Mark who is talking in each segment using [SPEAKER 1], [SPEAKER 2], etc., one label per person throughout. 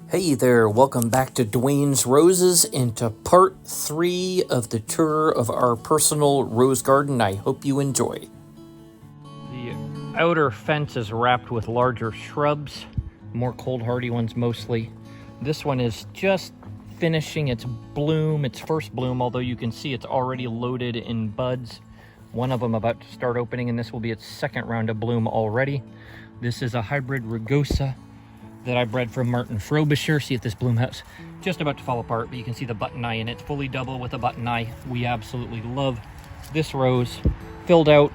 [SPEAKER 1] Hey there, welcome back to Dwayne's Roses into part 3 of the tour of our personal rose garden. I hope you enjoy. The outer fence is wrapped with larger shrubs, more cold hardy ones mostly. This one is just finishing its bloom, its first bloom, although you can see it's already loaded in buds. One of them about to start opening, and this will be its second round of bloom already. This is a hybrid rugosa that I bred from Martin Frobisher. See if this bloom house just about to fall apart, but you can see the button eye in it. It's fully double with a button eye. We absolutely love this rose. Filled out,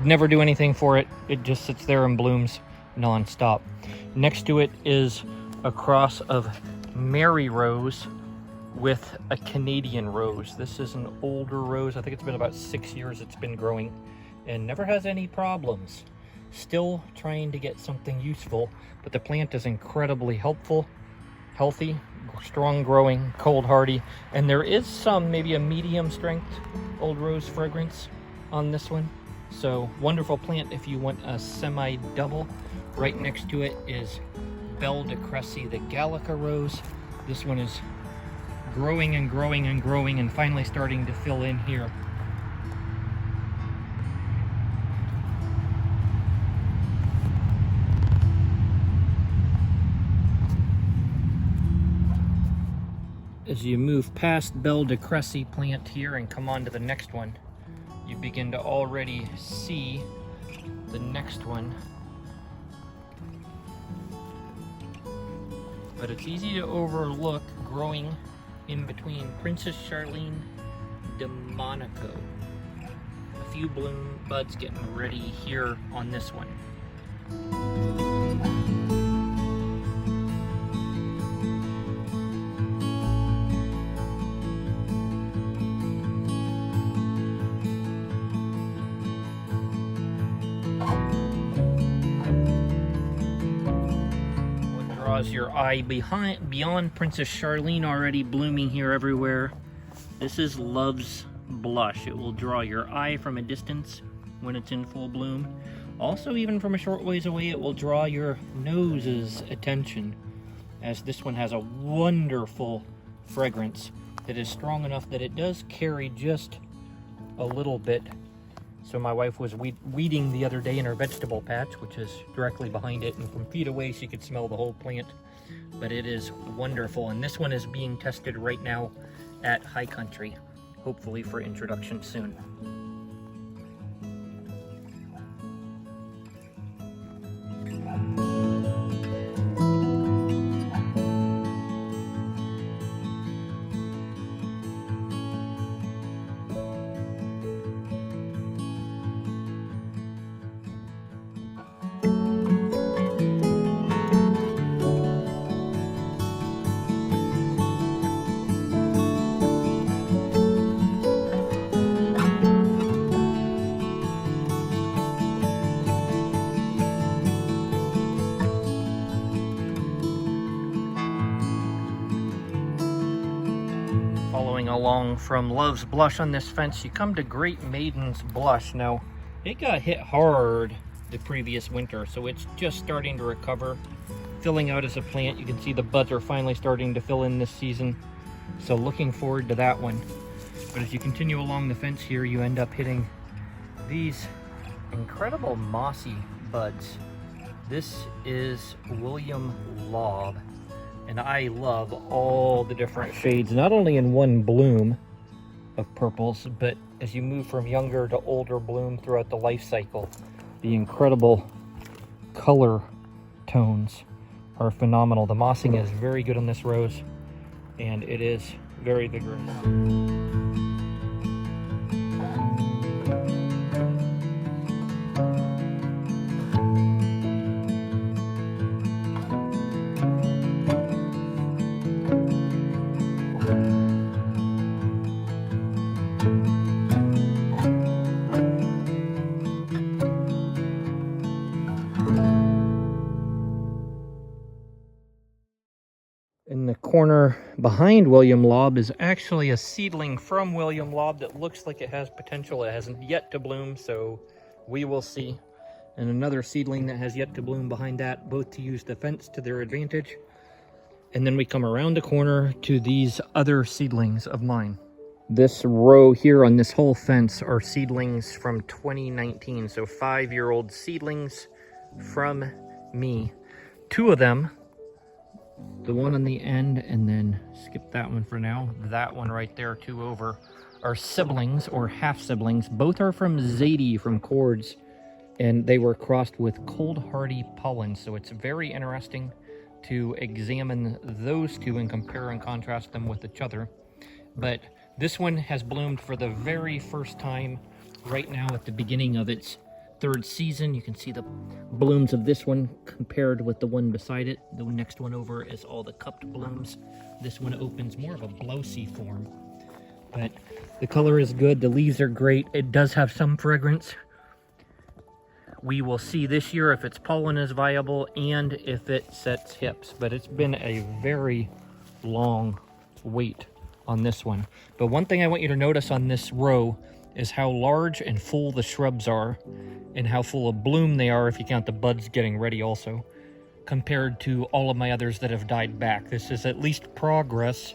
[SPEAKER 1] never do anything for it. It just sits there and blooms non-stop. Next to it is a cross of Mary Rose with a Canadian rose. This is an older rose. I think it's been about 6 years it's been growing and never has any problems. Still trying to get something useful, but the plant is incredibly helpful, healthy, strong growing, cold hardy, and there is some, maybe a medium strength old rose fragrance on this one. So wonderful plant if you want a semi-double. Right next to it is Belle de Cressy, the Gallica rose. This one is growing and growing and growing and finally starting to fill in here. As you move past Belle de Cressy plant here and come on to the next one, you begin to already see the next one. But it's easy to overlook growing in between Princess Charlene de Monaco. A few bloom buds getting ready here on this one. Draws your eye beyond Princess Charlene, already blooming here everywhere. This is Love's Blush. It will draw your eye from a distance when it's in full bloom. Also, even from a short ways away, it will draw your nose's attention, as this one has a wonderful fragrance that is strong enough that it does carry just a little bit. So my wife was weeding the other day in her vegetable patch, which is directly behind it, and from feet away she could smell the whole plant. But it is wonderful, and this one is being tested right now at High Country, hopefully for introduction soon. Following along from Love's Blush on this fence, you come to Great Maiden's Blush. Now, it got hit hard the previous winter, so it's just starting to recover, filling out as a plant. You can see the buds are finally starting to fill in this season, so looking forward to that one. But as you continue along the fence here, you end up hitting these incredible mossy buds. This is William Laub. And I love all the different shades, not only in one bloom of purples, but as you move from younger to older bloom throughout the life cycle. The incredible color tones are phenomenal. The mossing is very good on this rose, and it is very vigorous. In the corner behind William Laub is actually a seedling from William Laub that looks like it has potential. It hasn't yet to bloom, so we will see. And another seedling that has yet to bloom behind that, both to use the fence to their advantage. And then we come around the corner to these other seedlings of mine. This row here on this whole fence are seedlings from 2019. So 5-year-old seedlings from me. 2 of them, the one on the end, and then skip that one for now. That one right there, 2 over, are siblings or half siblings. Both are from Zadie from Cords, and they were crossed with cold hardy pollen. So it's very interesting to examine those 2 and compare and contrast them with each other. But this one has bloomed for the very first time right now at the beginning of its 3rd season. You can see the blooms of this one compared with the one beside it. The next one over is all the cupped blooms. This one opens more of a blousy form. But the color is good. The leaves are great. It does have some fragrance. We will see this year if its pollen is viable and if it sets hips. But it's been a very long wait on this one. But one thing I want you to notice on this row is how large and full the shrubs are, and how full of bloom they are if you count the buds getting ready also, compared to all of my others that have died back. This is at least progress,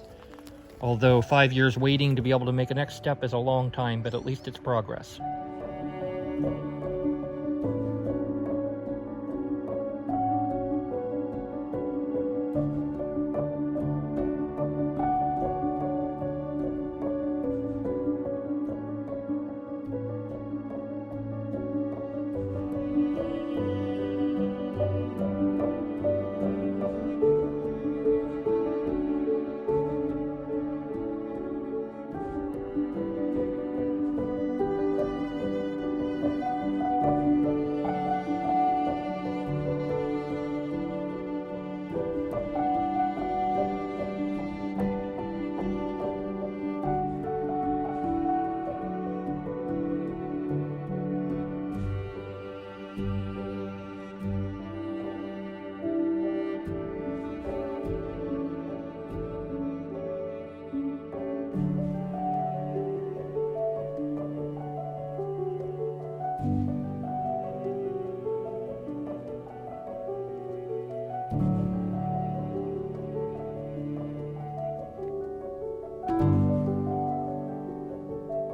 [SPEAKER 1] although 5 years waiting to be able to make a next step is a long time, but at least it's progress.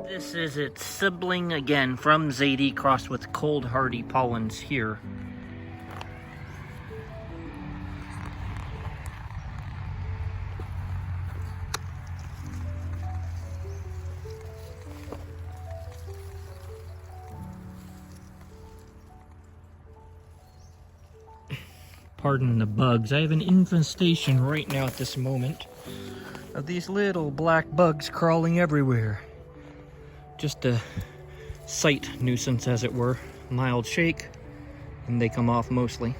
[SPEAKER 1] This is its sibling again from Zadie, crossed with cold hardy pollens here. Pardon the bugs. I have an infestation right now at this moment of these little black bugs crawling everywhere. Just a sight nuisance, as it were. Mild shake, and they come off mostly.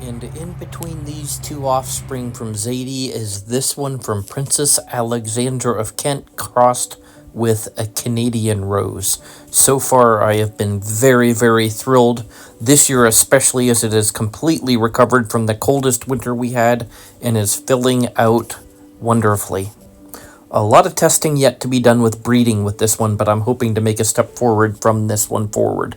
[SPEAKER 1] And in between these 2 offspring from Zadie is this one from Princess Alexandra of Kent, crossed with a Canadian rose. So far, I have been very, very thrilled. This year especially, as it has completely recovered from the coldest winter we had and is filling out wonderfully. A lot of testing yet to be done with breeding with this one, but I'm hoping to make a step forward from this one forward.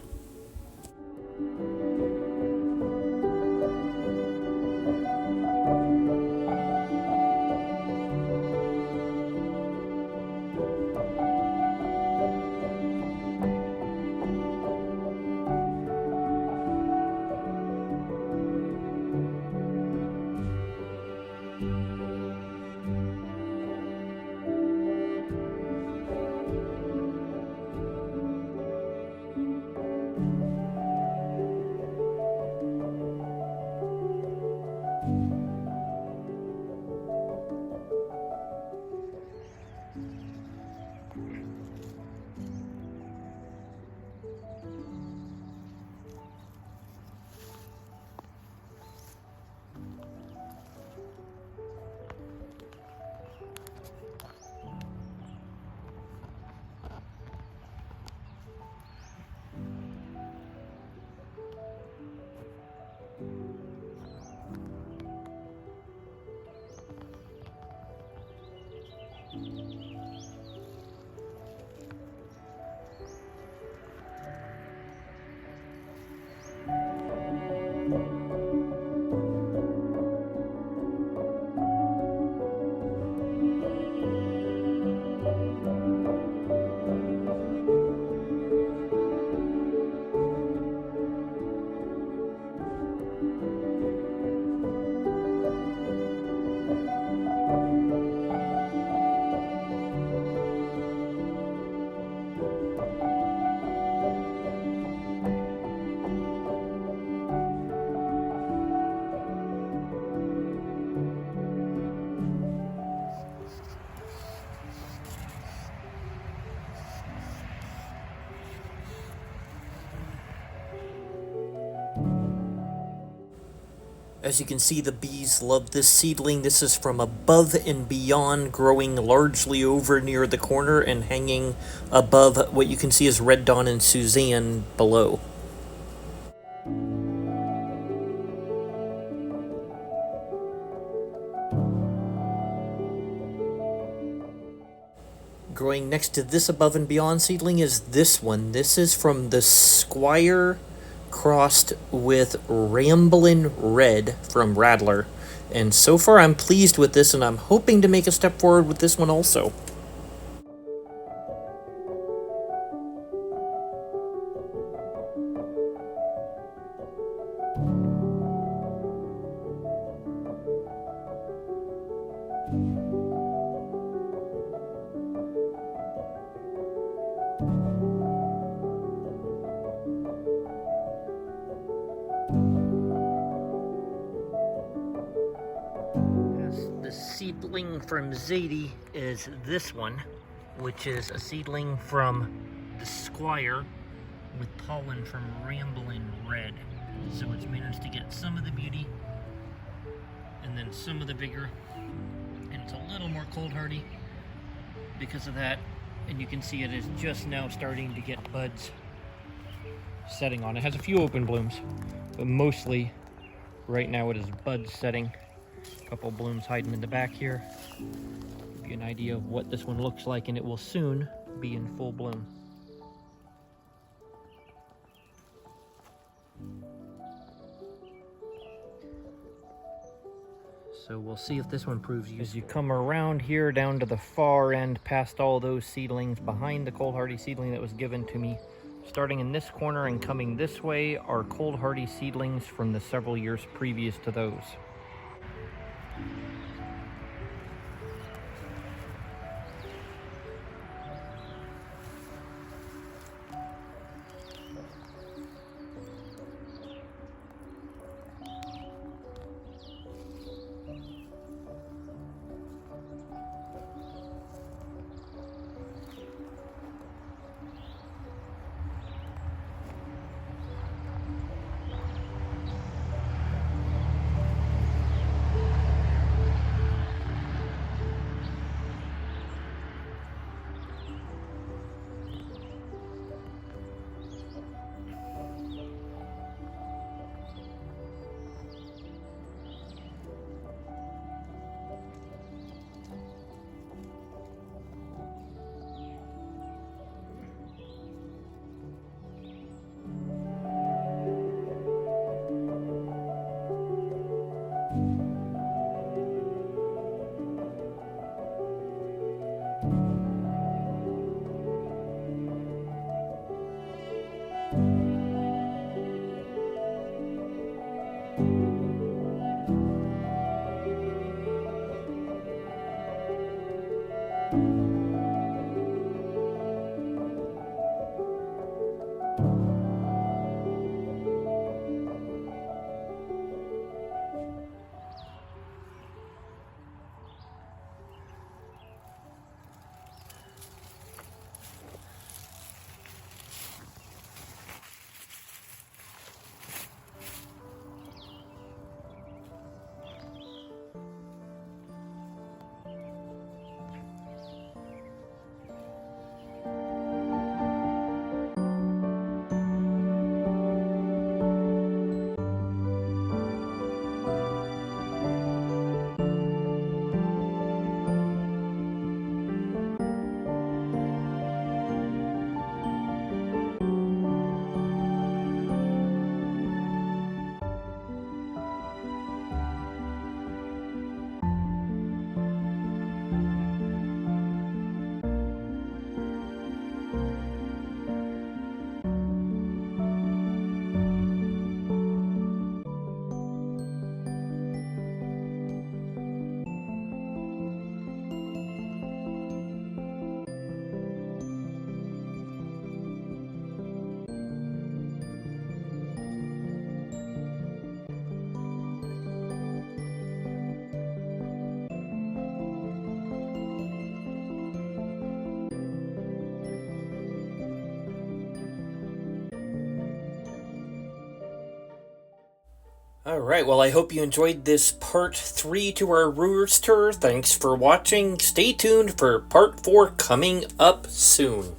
[SPEAKER 1] As you can see, the bees love this seedling. This is from Above and Beyond, growing largely over near the corner and hanging above what you can see as Red Dawn and Suzanne below. Growing next to this Above and Beyond seedling is this one. This is from the Squire crossed with Ramblin' Red from Rattler. And so far I'm pleased with this, and I'm hoping to make a step forward with this one also. The seedling from Zadie is this one, which is a seedling from the Squire with pollen from Ramblin' Red. So it's managed to get some of the beauty and then some of the vigor, and it's a little more cold hardy because of that. And you can see it is just now starting to get buds setting on. It has a few open blooms, but mostly right now it is buds setting. A couple blooms hiding in the back here. Give you an idea of what this one looks like, and it will soon be in full bloom. So we'll see if this one proves useful. As you come around here down to the far end, past all those seedlings, behind the cold hardy seedling that was given to me, starting in this corner and coming this way are cold hardy seedlings from the several years previous to those. Alright, well, I hope you enjoyed this part 3 to our Rose Tour. Thanks for watching. Stay tuned for part 4 coming up soon.